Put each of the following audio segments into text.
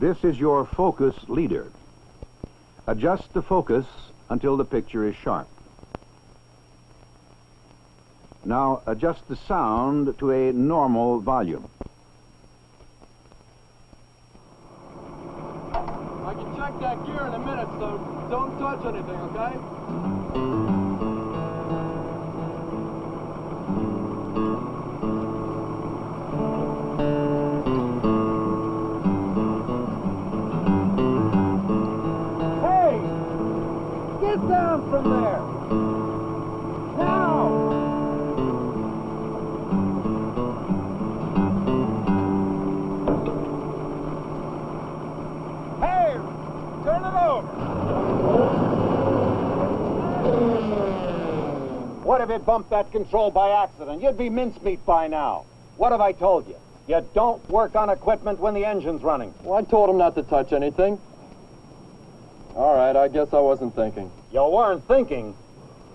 This is your focus leader. Adjust the focus until the picture is sharp. Now adjust the sound to a normal volume. I can check that gear in a minute, so don't touch anything, okay? Get down from there! Now! Hey! Turn it over! What if it bumped that control by accident? You'd be mincemeat by now. What have I told you? You don't work on equipment when the engine's running. Well, I told him not to touch anything. All right, I guess I wasn't thinking. You weren't thinking?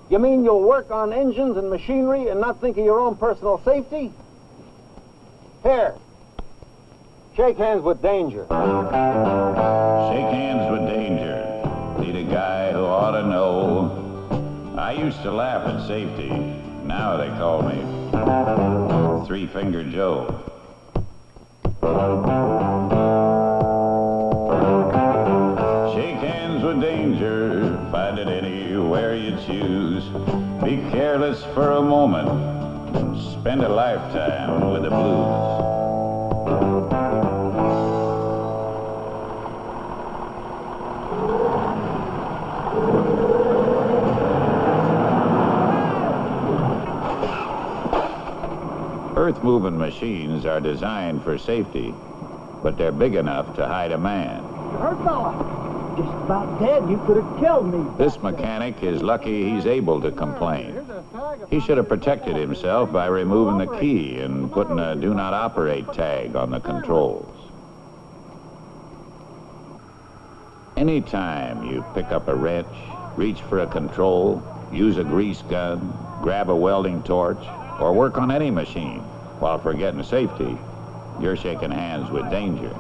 You mean you'll work on engines and machinery and not think of your own personal safety? Here. Shake hands with Danger. Shake hands with Danger. Need a guy who ought to know. I used to laugh at safety. Now they call me Three-Finger Joe. Shake hands with danger, find it anywhere you choose. Be careless for a moment, spend a lifetime with the blues. Earth-moving machines are designed for safety, but they're big enough to hide a man. Hurt, fella. Just about dead. You could have killed me. This mechanic is lucky he's able to complain. He should have protected himself by removing the key and putting a do not operate tag on the controls. Anytime you pick up a wrench, reach for a control, use a grease gun, grab a welding torch, or work on any machine while forgetting safety, you're shaking hands with danger.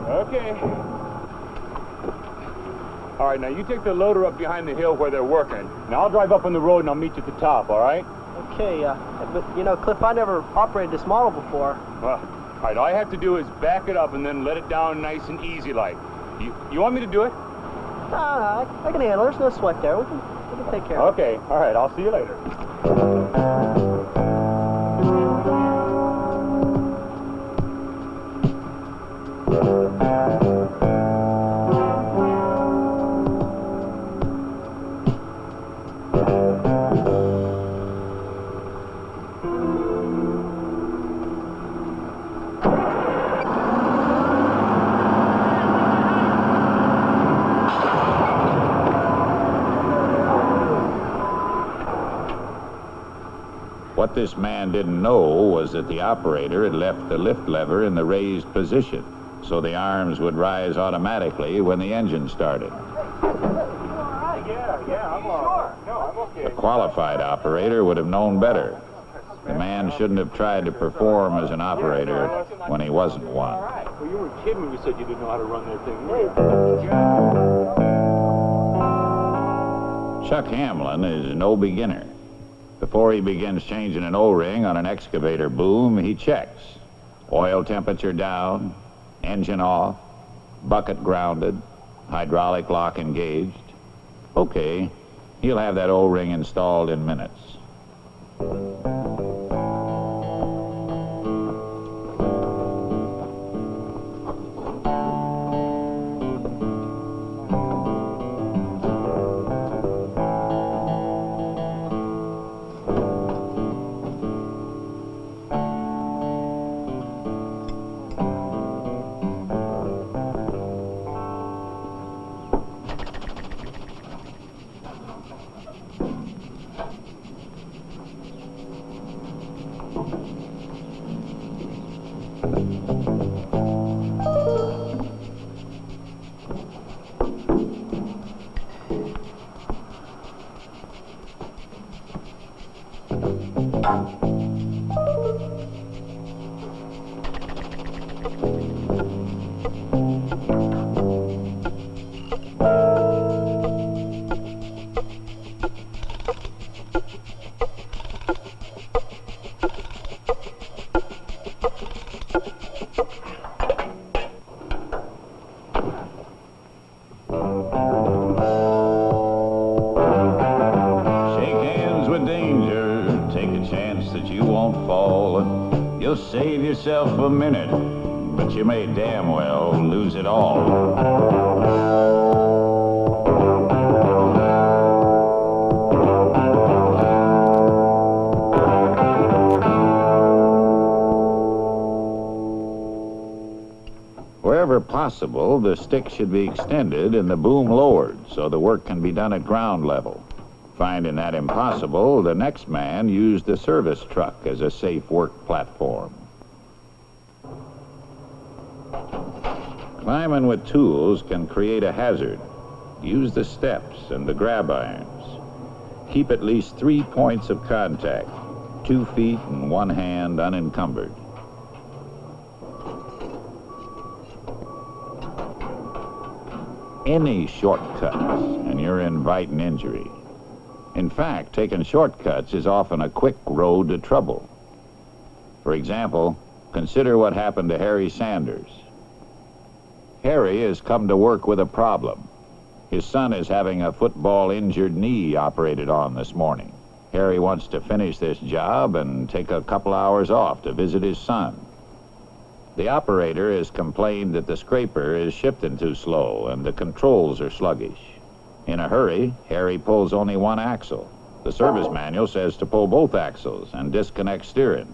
Okay. All right, now you take the loader up behind the hill where they're working. Now I'll drive up on the road and I'll meet you at the top, all right? Okay, but you know, Cliff, I never operated this model before. Well, all right, all I have to do is back it up and then let it down nice and easy like. You want me to do it? No, I can handle it. There's no sweat there. We can take care of it. Okay, all right, I'll see you later. What this man didn't know was that the operator had left the lift lever in the raised position, so the arms would rise automatically when the engine started. Yeah, I'm all right. No, I'm okay. A qualified operator would have known better. The man shouldn't have tried to perform as an operator when he wasn't one. Well, you were kidding when you said you didn't know how to run that thing. Chuck Hamlin is no beginner. Before he begins changing an O-ring on an excavator boom, he checks. Oil temperature down, engine off, bucket grounded, hydraulic lock engaged. Okay, he'll have that O-ring installed in minutes. take a chance that you won't fall, and you'll save yourself a minute, but you may damn well lose it all. Wherever possible, the stick should be extended and the boom lowered so the work can be done at ground level. Finding that impossible, the next man used the service truck as a safe work platform. Climbing with tools can create a hazard. Use the steps and the grab irons. Keep at least 3 points of contact, 2 feet and 1 hand unencumbered. Any shortcuts, and you're inviting injury. In fact, taking shortcuts is often a quick road to trouble. For example, consider what happened to Harry Sanders. Harry has come to work with a problem. His son is having a football injured knee operated on this morning. Harry wants to finish this job and take a couple hours off to visit his son. The operator has complained that the scraper is shifting too slow and the controls are sluggish. In a hurry, Harry pulls only 1 axle. The service manual says to pull both axles and disconnect steering.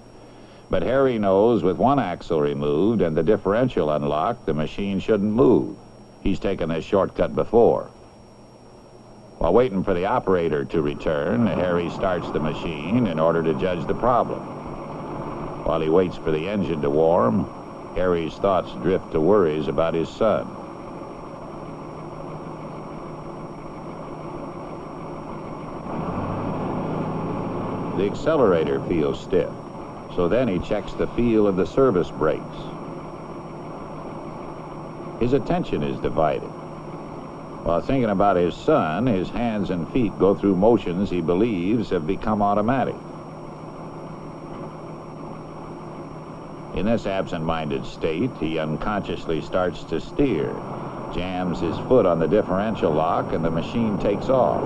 But Harry knows with 1 axle removed and the differential unlocked, the machine shouldn't move. He's taken this shortcut before. While waiting for the operator to return, Harry starts the machine in order to judge the problem. While he waits for the engine to warm, Harry's thoughts drift to worries about his son. The accelerator feels stiff, so then he checks the feel of the service brakes. His attention is divided. While thinking about his son, his hands and feet go through motions he believes have become automatic. In this absent-minded state, he unconsciously starts to steer, jams his foot on the differential lock, and the machine takes off.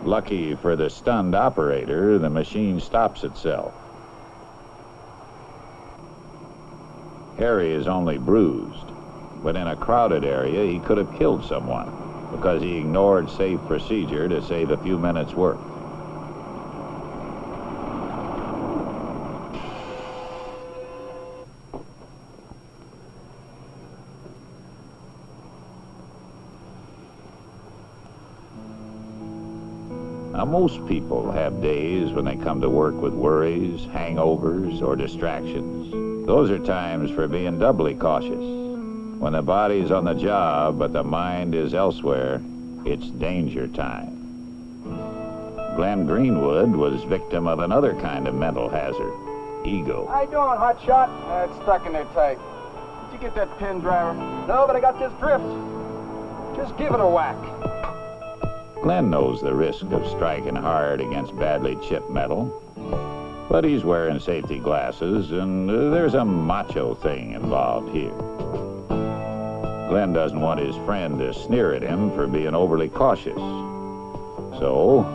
Lucky for the stunned operator, the machine stops itself. Harry is only bruised. But in a crowded area, he could have killed someone because he ignored safe procedure to save a few minutes' work. Now, most people have days when they come to work with worries, hangovers, or distractions. Those are times for being doubly cautious. When the body's on the job, but the mind is elsewhere, it's danger time. Glenn Greenwood was victim of another kind of mental hazard, ego. How you doing, hotshot? It's stuck in there tight. Did you get that pin, driver? No, but I got this drift. Just give it a whack. Glenn knows the risk of striking hard against badly chipped metal, but he's wearing safety glasses, and there's a macho thing involved here. Glenn doesn't want his friend to sneer at him for being overly cautious. So,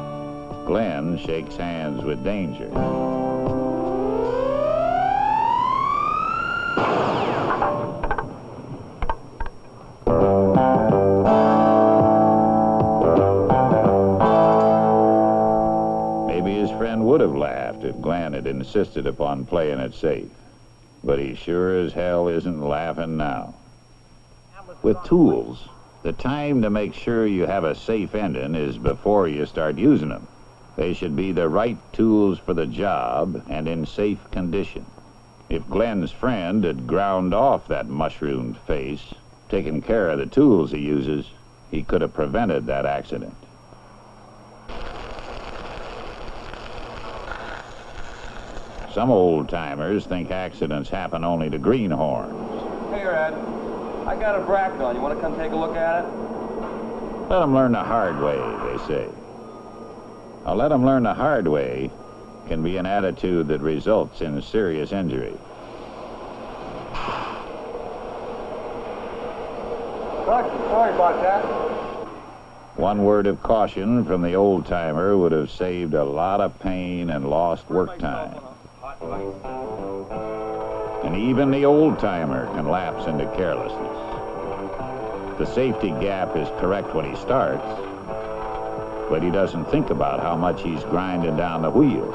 Glenn shakes hands with danger. Maybe his friend would have laughed if Glenn had insisted upon playing it safe. But he sure as hell isn't laughing now. With tools, the time to make sure you have a safe ending is before you start using them. They should be the right tools for the job and in safe condition. If Glenn's friend had ground off that mushroomed face, taken care of the tools he uses, he could have prevented that accident. Some old-timers think accidents happen only to greenhorns. Hey, Ed. I got a Bracknell. You want to come take a look at it? Let them learn the hard way, they say. Now, let them learn the hard way can be an attitude that results in serious injury. Sorry about that. One word of caution from the old-timer would have saved a lot of pain and lost work time. And even the old-timer can lapse into carelessness. The safety gap is correct when he starts, but he doesn't think about how much he's grinding down the wheel.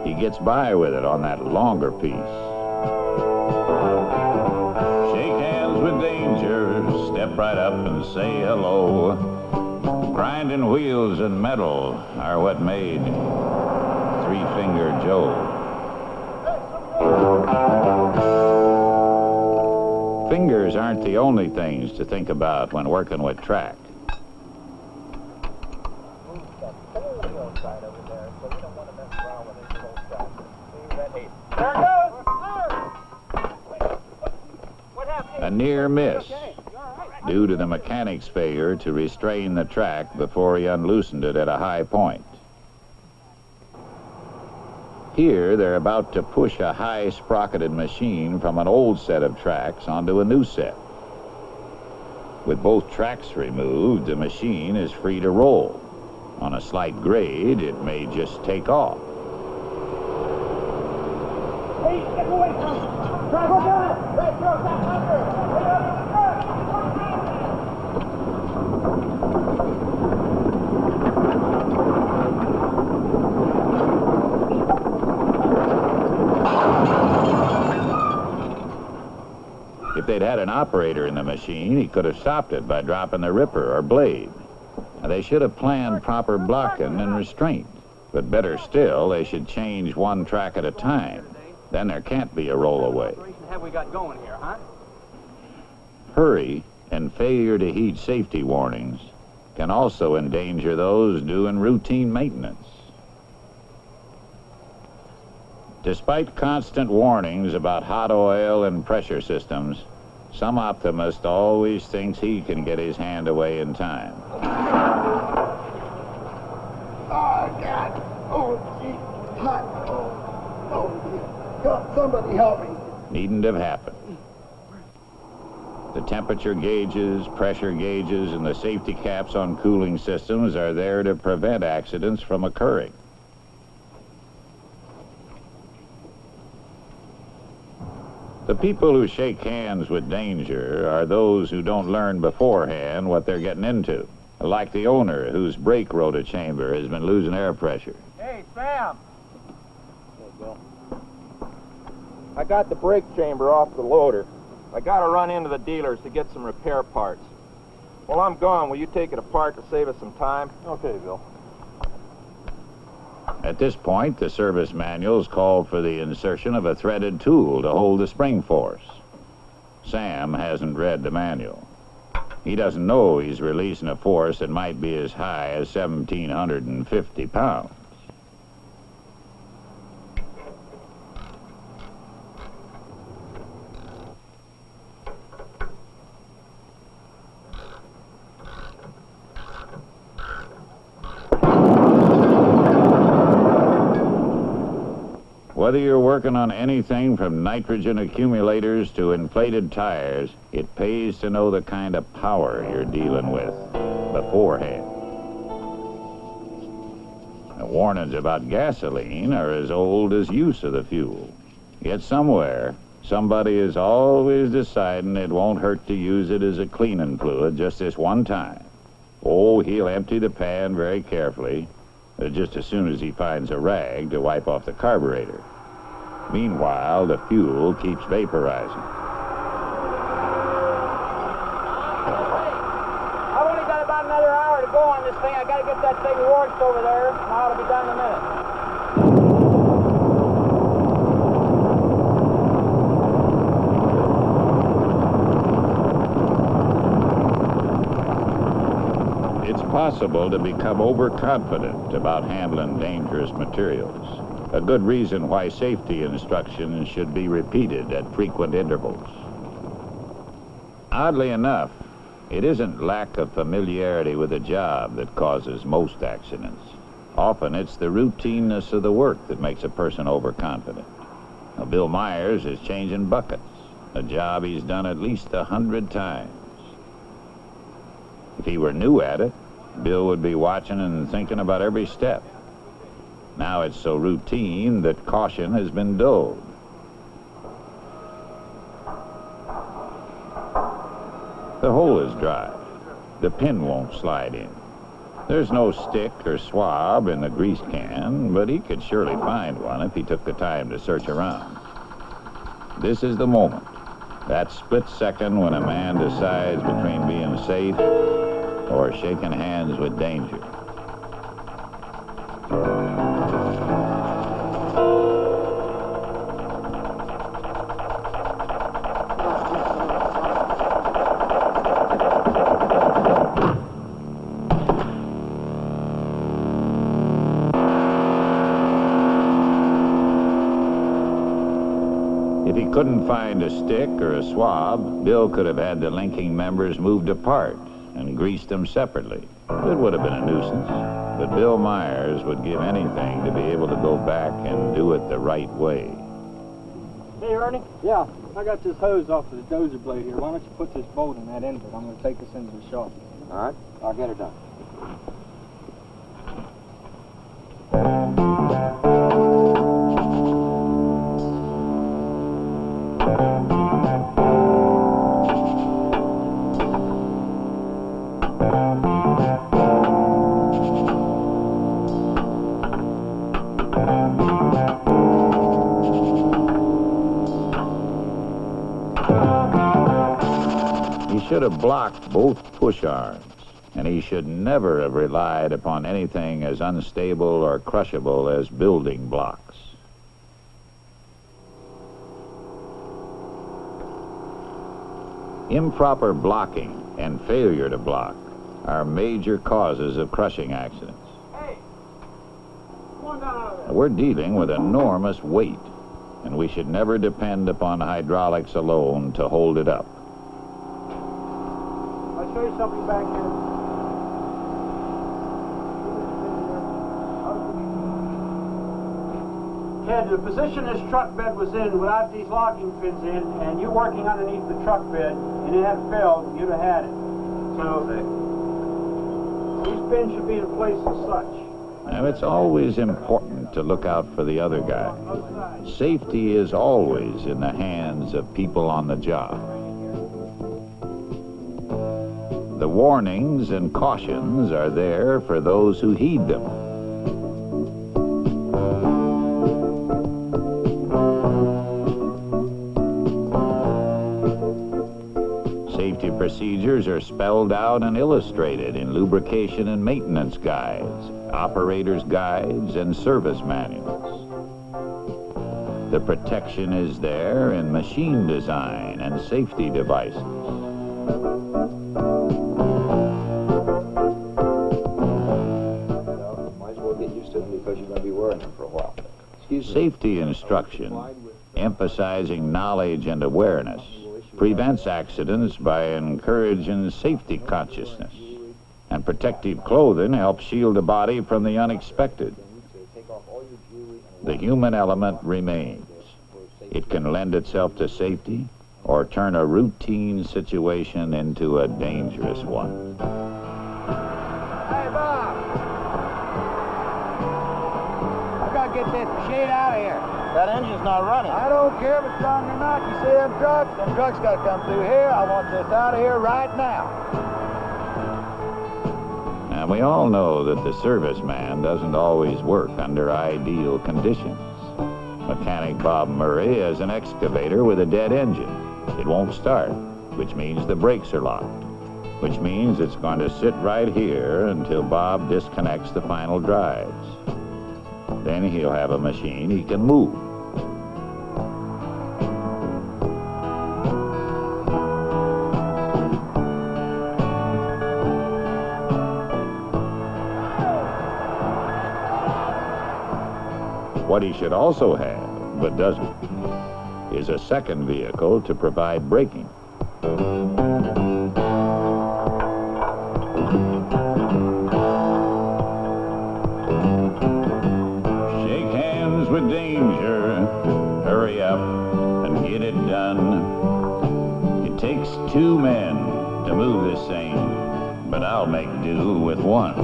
He gets by with it on that longer piece. Shake hands with danger, step right up and say hello. Grinding wheels and metal are what made Three-Finger Joe. Fingers aren't the only things to think about when working with track. A near miss due to the mechanic's failure to restrain the track before he unloosened it at a high point. Here, they're about to push a high-sprocketed machine from an old set of tracks onto a new set. With both tracks removed, the machine is free to roll. On a slight grade, it may just take off. Hey, get away from me! Drive down! Hey, girl, back under! If they'd had an operator in the machine, he could have stopped it by dropping the ripper or blade. Now, they should have planned proper blocking and restraint. But better still, they should change one track at a time. Then there can't be a rollaway. Have we got going here, huh? Hurry and failure to heed safety warnings can also endanger those doing routine maintenance. Despite constant warnings about hot oil and pressure systems, some optimist always thinks he can get his hand away in time. Oh, God. Oh, gee. Hot. Oh, God, somebody help me. Needn't have happened. The temperature gauges, pressure gauges, and the safety caps on cooling systems are there to prevent accidents from occurring. The people who shake hands with danger are those who don't learn beforehand what they're getting into, like the owner whose brake rotor chamber has been losing air pressure. Hey, Sam. I got the brake chamber off the loader. I got to run into the dealers to get some repair parts. While I'm gone, will you take it apart to save us some time? Okay, Bill. At this point, the service manuals call for the insertion of a threaded tool to hold the spring force. Sam hasn't read the manual. He doesn't know he's releasing a force that might be as high as 1,750 pounds. Whether you're working on anything from nitrogen accumulators to inflated tires, it pays to know the kind of power you're dealing with beforehand. The warnings about gasoline are as old as use of the fuel. Yet somewhere, somebody is always deciding it won't hurt to use it as a cleaning fluid just this one time. Oh, he'll empty the pan very carefully, just as soon as he finds a rag to wipe off the carburetor. Meanwhile, the fuel keeps vaporizing. I've only got about another hour to go on this thing. I got to get that thing washed over there, and I'll be done in a minute. It's possible to become overconfident about handling dangerous materials. A good reason why safety instructions should be repeated at frequent intervals. Oddly enough, it isn't lack of familiarity with the job that causes most accidents. Often it's the routineness of the work that makes a person overconfident. Now, Bill Myers is changing buckets, a job he's done at least 100 times. If he were new at it, Bill would be watching and thinking about every step. Now it's so routine that caution has been dulled. The hole is dry. The pin won't slide in. There's no stick or swab in the grease can, but he could surely find one if he took the time to search around. This is the moment, that split second when a man decides between being safe or shaking hands with danger. If he couldn't find a stick or a swab, Bill could have had the linking members moved apart and greased them separately. It would have been a nuisance, but Bill Myers would give anything to be able to go back and do it the right way. Hey, Ernie? Yeah, I got this hose off of the dozer blade here. Why don't you put this bolt in that end of it? I'm going to take this into the shop. All right, I'll get it done. He should have blocked both push arms, and he should never have relied upon anything as unstable or crushable as building blocks. Improper blocking and failure to block are major causes of crushing accidents. Hey, come on down out of there. We're dealing with enormous weight, and we should never depend upon hydraulics alone to hold it up. I'll show you something back here. Ted, the position this truck bed was in without these locking pins in, and you working underneath the truck bed, and it had failed, you'd have had it. So, these pins should be in place as such. Now, it's always important to look out for the other guy. Safety is always in the hands of people on the job. The warnings and cautions are there for those who heed them. Safety procedures are spelled out and illustrated in lubrication and maintenance guides, operators' guides, and service manuals. The protection is there in machine design and safety devices. Might as well get used to them because you're going to be wearing them for a while. Safety instruction, emphasizing knowledge and awareness, prevents accidents by encouraging safety consciousness. And protective clothing helps shield the body from the unexpected. The human element remains. It can lend itself to safety or turn a routine situation into a dangerous one. Hey, Bob! I gotta get that shade out of here. That engine's not running. I don't care if it's running or not. You see them trucks gotta come through here. I want this out of here right now. Now, we all know that the serviceman doesn't always work under ideal conditions. Mechanic Bob Murray has an excavator with a dead engine. It won't start, which means the brakes are locked, which means it's going to sit right here until Bob disconnects the final drives. Then he'll have a machine he can move. What he should also have, but doesn't, is a second vehicle to provide braking. Shake hands with danger. Hurry up and get it done. It takes two men to move this thing, but I'll make do with one.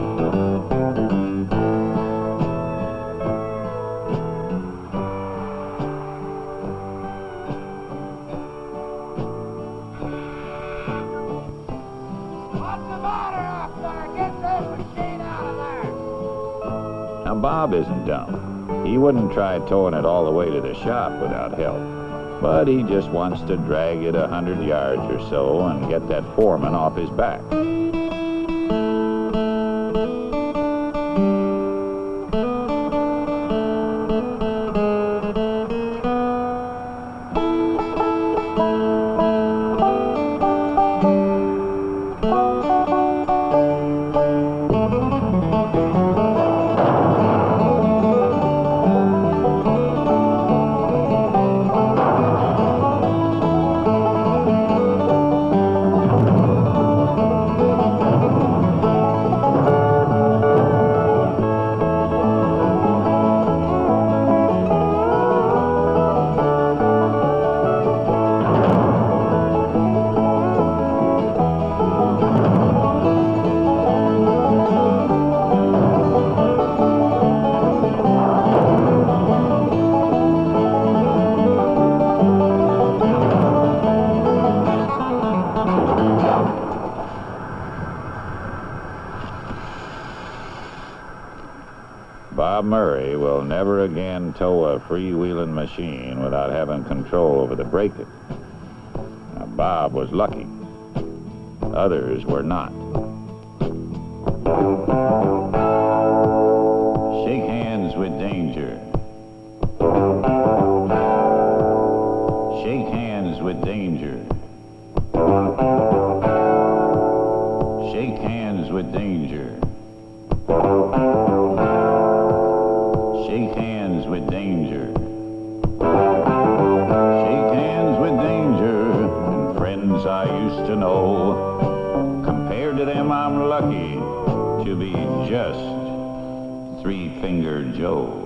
Now, Bob isn't dumb. He wouldn't try towing it all the way to the shop without help. But he just wants to drag it 100 yards or so and get that foreman off his back. Bob Murray will never again tow a freewheeling machine without having control over the braking. Now, Bob was lucky. Others were not. Shake hands with danger. Shake hands with danger. Shake hands with danger. Shake hands with danger. Shake hands with danger. And friends I used to know, compared to them I'm lucky to be just Three-Fingered Joe.